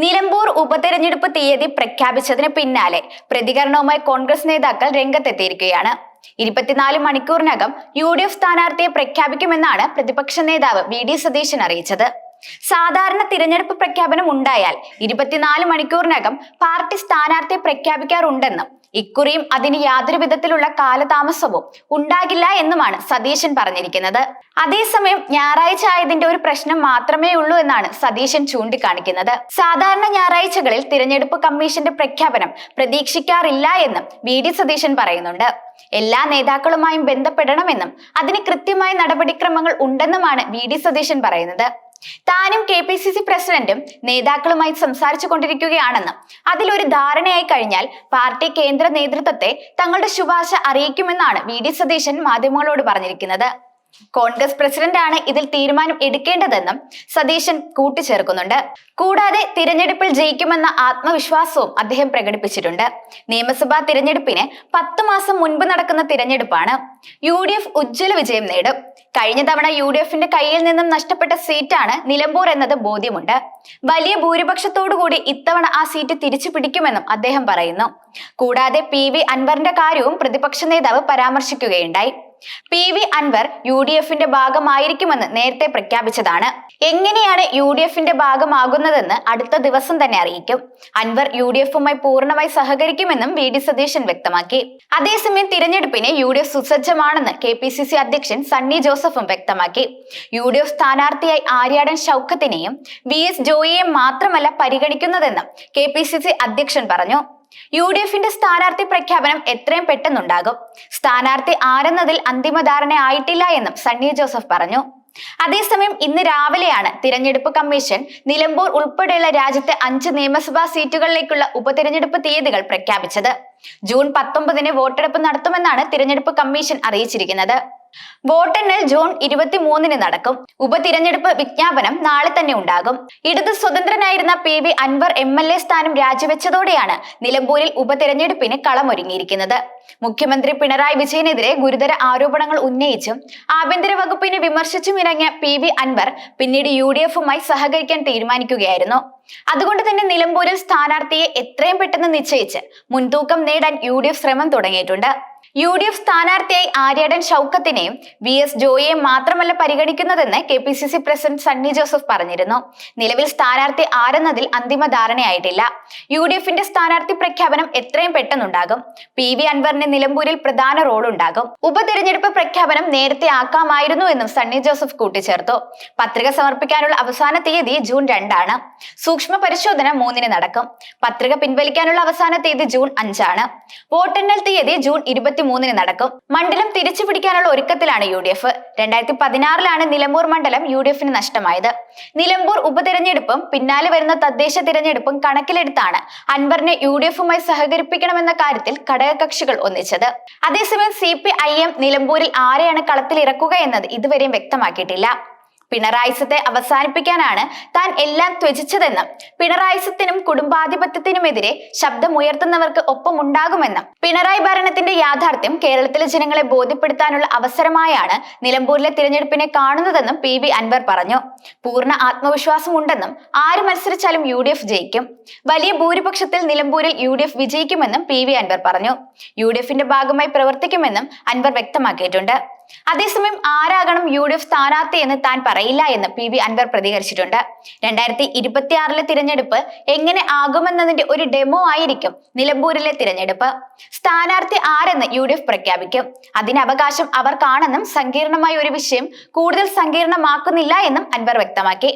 നിലമ്പൂർ ഉപതെരഞ്ഞെടുപ്പ് തീയതി പ്രഖ്യാപിച്ചതിന് പിന്നാലെ പ്രതികരണവുമായി കോൺഗ്രസ് നേതാക്കൾ രംഗത്തെത്തിയിരിക്കുകയാണ്. 24 മണിക്കൂറിനകം UDF സ്ഥാനാർത്ഥിയെ പ്രഖ്യാപിക്കുമെന്നാണ് പ്രതിപക്ഷ നേതാവ് VD സതീശൻ അറിയിച്ചത്. സാധാരണ തിരഞ്ഞെടുപ്പ് പ്രഖ്യാപനം ഉണ്ടായാൽ 24 മണിക്കൂറിനകം പാർട്ടി സ്ഥാനാർത്ഥിയെ പ്രഖ്യാപിക്കാറുണ്ടെന്നും ഇക്കുറിയും അതിന് യാതൊരു വിധത്തിലുള്ള കാലതാമസവും ഉണ്ടാകില്ല എന്നുമാണ് സതീശൻ പറഞ്ഞിരിക്കുന്നത്. അതേസമയം ഞായറാഴ്ച ആയതിന്റെ ഒരു പ്രശ്നം മാത്രമേ ഉള്ളൂ എന്നാണ് സതീശൻ ചൂണ്ടിക്കാണിക്കുന്നത്. സാധാരണ ഞായറാഴ്ചകളിൽ തിരഞ്ഞെടുപ്പ് കമ്മീഷന്റെ പ്രഖ്യാപനം പ്രതീക്ഷിക്കാറില്ല എന്നും VD സതീശൻ പറയുന്നുണ്ട്. എല്ലാ നേതാക്കളുമായും ബന്ധപ്പെടണമെന്നും അതിന് കൃത്യമായ നടപടിക്രമങ്ങൾ ഉണ്ടെന്നുമാണ് VD സതീശൻ പറയുന്നത്. താനും KPCC പ്രസിഡന്റും നേതാക്കളുമായി സംസാരിച്ചു കൊണ്ടിരിക്കുകയാണെന്നും അതിലൊരു ധാരണയായി കഴിഞ്ഞാൽ പാർട്ടി കേന്ദ്ര നേതൃത്വത്തെ തങ്ങളുടെ ശുപാർശ അറിയിക്കുമെന്നാണ് VD സതീശൻ മാധ്യമങ്ങളോട് പറഞ്ഞിരിക്കുന്നത്. കോൺഗ്രസ് പ്രസിഡന്റാണ് ഇതിൽ തീരുമാനം എടുക്കേണ്ടതെന്നും സതീശൻ കൂട്ടിച്ചേർക്കുന്നുണ്ട്. കൂടാതെ തിരഞ്ഞെടുപ്പിൽ ജയിക്കുമെന്ന ആത്മവിശ്വാസവും അദ്ദേഹം പ്രകടിപ്പിച്ചിട്ടുണ്ട്. നിയമസഭാ തിരഞ്ഞെടുപ്പിന് 10 മാസം മുൻപ് നടക്കുന്ന തിരഞ്ഞെടുപ്പാണ്. UDF ഉജ്ജ്വല വിജയം നേടും. കഴിഞ്ഞ തവണ UDFന്റെ കയ്യിൽ നിന്നും നഷ്ടപ്പെട്ട സീറ്റാണ് നിലമ്പൂർ എന്നത് ബോധ്യമുണ്ട്. വലിയ ഭൂരിപക്ഷത്തോടുകൂടി ഇത്തവണ ആ സീറ്റ് തിരിച്ചു പിടിക്കുമെന്നും അദ്ദേഹം പറയുന്നു. കൂടാതെ PV അൻവറിന്റെ കാര്യവും പ്രതിപക്ഷ നേതാവ് പരാമർശിക്കുകയുണ്ടായി. PV അൻവർ UDFന്റെ ഭാഗമായിരിക്കുമെന്ന് നേരത്തെ പ്രഖ്യാപിച്ചതാണ്. എങ്ങനെയാണ് UDFന്റെ ഭാഗമാകുന്നതെന്ന് അടുത്ത ദിവസം തന്നെ അറിയിക്കും. അൻവർ UDFുമായി പൂർണ്ണമായി സഹകരിക്കുമെന്നും VD സതീശൻ വ്യക്തമാക്കി. അതേസമയം തിരഞ്ഞെടുപ്പിന് UDF സുസജ്ജമാണെന്ന് KPCC അധ്യക്ഷൻ സണ്ണി ജോസഫും വ്യക്തമാക്കി. UDF സ്ഥാനാർത്ഥിയായി ആര്യാടൻ ഷൗക്കത്തിനെയും VS ജോയിയെയും മാത്രമല്ല പരിഗണിക്കുന്നതെന്നും KPCC അധ്യക്ഷൻ പറഞ്ഞു. UDFന്റെ സ്ഥാനാർത്ഥി പ്രഖ്യാപനം എത്രയും പെട്ടെന്നുണ്ടാകും. സ്ഥാനാർത്ഥി ആരെന്നതിൽ അന്തിമ ധാരണ ആയിട്ടില്ല എന്നും സണ്ണി ജോസഫ് പറഞ്ഞു. അതേസമയം ഇന്ന് രാവിലെയാണ് തിരഞ്ഞെടുപ്പ് കമ്മീഷൻ നിലമ്പൂർ ഉൾപ്പെടെയുള്ള രാജ്യത്തെ 5 നിയമസഭാ സീറ്റുകളിലേക്കുള്ള ഉപതിരഞ്ഞെടുപ്പ് തീയതികൾ പ്രഖ്യാപിച്ചത്. ജൂൺ 19-ന് വോട്ടെടുപ്പ് നടത്തുമെന്നാണ് തിരഞ്ഞെടുപ്പ് കമ്മീഷൻ അറിയിച്ചിരിക്കുന്നത്. വോട്ടെണ്ണൽ ജൂൺ 23-ന് നടക്കും. ഉപതിരഞ്ഞെടുപ്പ് വിജ്ഞാപനം നാളെ തന്നെ ഉണ്ടാകും. ഇടത് സ്വതന്ത്രനായിരുന്ന PV അൻവർ MLA സ്ഥാനം രാജിവെച്ചതോടെയാണ് നിലമ്പൂരിൽ ഉപതിരഞ്ഞെടുപ്പിന് കളമൊരുങ്ങിയിരിക്കുന്നത്. മുഖ്യമന്ത്രി പിണറായി വിജയനെതിരെ ഗുരുതര ആരോപണങ്ങൾ ഉന്നയിച്ചും ആഭ്യന്തര വകുപ്പിനെ വിമർശിച്ചും ഇറങ്ങിയ PV അൻവർ പിന്നീട് UDFുമായി സഹകരിക്കാൻ തീരുമാനിക്കുകയായിരുന്നു. അതുകൊണ്ട് തന്നെ നിലമ്പൂരിൽ സ്ഥാനാർത്ഥിയെ എത്രയും പെട്ടെന്ന് നിശ്ചയിച്ച് മുൻതൂക്കം നേടാൻ UDF ശ്രമം തുടങ്ങിയിട്ടുണ്ട്. UDF സ്ഥാനാർത്ഥിയായി ആര്യാടൻ ഷൗക്കത്തിനെയും VS ജോയിയെയും മാത്രമല്ല പരിഗണിക്കുന്നതെന്ന് KPCC പ്രസിഡന്റ് സണ്ണി ജോസഫ് പറഞ്ഞിരുന്നു. നിലവിൽ സ്ഥാനാർത്ഥി ആരെന്നതിൽ അന്തിമ ധാരണയായിട്ടില്ല. UDFന്റെ സ്ഥാനാർത്ഥി പ്രഖ്യാപനം എത്രയും പെട്ടെന്നുണ്ടാകും. PV അൻവറിന് നിലമ്പൂരിൽ പ്രധാന റോൾ ഉണ്ടാകും. ഉപതെരഞ്ഞെടുപ്പ് പ്രഖ്യാപനം നേരത്തെ ആക്കാമായിരുന്നു എന്നും സണ്ണി ജോസഫ് കൂട്ടിച്ചേർത്തു. പത്രിക സമർപ്പിക്കാനുള്ള അവസാന തീയതി ജൂൺ 2-ആണ്. സൂക്ഷ്മ പരിശോധന 3-ന് നടക്കും. പത്രിക പിൻവലിക്കാനുള്ള അവസാന തീയതി ജൂൺ 5-ആണ്. വോട്ടെണ്ണൽ തീയതി ജൂൺ 23-ന് നടക്കും. മണ്ഡലം തിരിച്ചു പിടിക്കാനുള്ള ഒരുക്കത്തിലാണ് UDF. 2016-ലാണ് നിലമ്പൂർ മണ്ഡലം UDFന് നഷ്ടമായത്. നിലമ്പൂർ ഉപതെരഞ്ഞെടുപ്പും പിന്നാലെ വരുന്ന തദ്ദേശ തിരഞ്ഞെടുപ്പും കണക്കിലെടുത്താണ് അൻവറിനെ UDFുമായി സഹകരിപ്പിക്കണമെന്ന കാര്യത്തിൽ ഘടകകക്ഷികൾ ഒന്നിച്ചത്. അതേസമയം CPIM നിലമ്പൂരിൽ ആരെയാണ് കളത്തിൽ ഇറക്കുക എന്നത് ഇതുവരെയും വ്യക്തമാക്കിയിട്ടില്ല. പിണറായിസത്തെ അവസാനിപ്പിക്കാനാണ് താൻ എല്ലാം ത്യജിച്ചതെന്നും പിണറായിസത്തിനും കുടുംബാധിപത്യത്തിനുമെതിരെ ശബ്ദമുയർത്തുന്നവർക്ക് ഒപ്പമുണ്ടാകുമെന്നും പിണറായി ഭരണത്തിന്റെ യാഥാർത്ഥ്യം കേരളത്തിലെ ജനങ്ങളെ ബോധ്യപ്പെടുത്താനുള്ള അവസരമായാണ് നിലമ്പൂരിലെ തിരഞ്ഞെടുപ്പിനെ കാണുന്നതെന്നും PV അൻവർ പറഞ്ഞു. പൂർണ്ണ ആത്മവിശ്വാസം ഉണ്ടെന്നും ആര് മത്സരിച്ചാലും UDF ജയിക്കും. വലിയ ഭൂരിപക്ഷത്തിൽ നിലമ്പൂരിൽ UDF വിജയിക്കുമെന്നും PV അൻവർ പറഞ്ഞു. UDFന്റെ ഭാഗമായി പ്രവർത്തിക്കുമെന്നും അൻവർ വ്യക്തമാക്കിയിട്ടുണ്ട്. അതേസമയം ആരാകണം UDF സ്ഥാനാർത്ഥി എന്ന് താൻ പറയില്ല എന്ന് PV അൻവർ പ്രതികരിച്ചിട്ടുണ്ട്. 2026-ലെ തിരഞ്ഞെടുപ്പ് എങ്ങനെ ആകുമെന്നതിന്റെ ഒരു ഡെമോ ആയിരിക്കും നിലമ്പൂരിലെ തിരഞ്ഞെടുപ്പ്. സ്ഥാനാർത്ഥി ആരെന്ന് UDF പ്രഖ്യാപിക്കും. അതിന് അവകാശം അവർക്കാണെന്നും സങ്കീർണമായ ഒരു വിഷയം കൂടുതൽ സങ്കീർണമാക്കുന്നില്ല എന്നും അൻവർ വ്യക്തമാക്കി.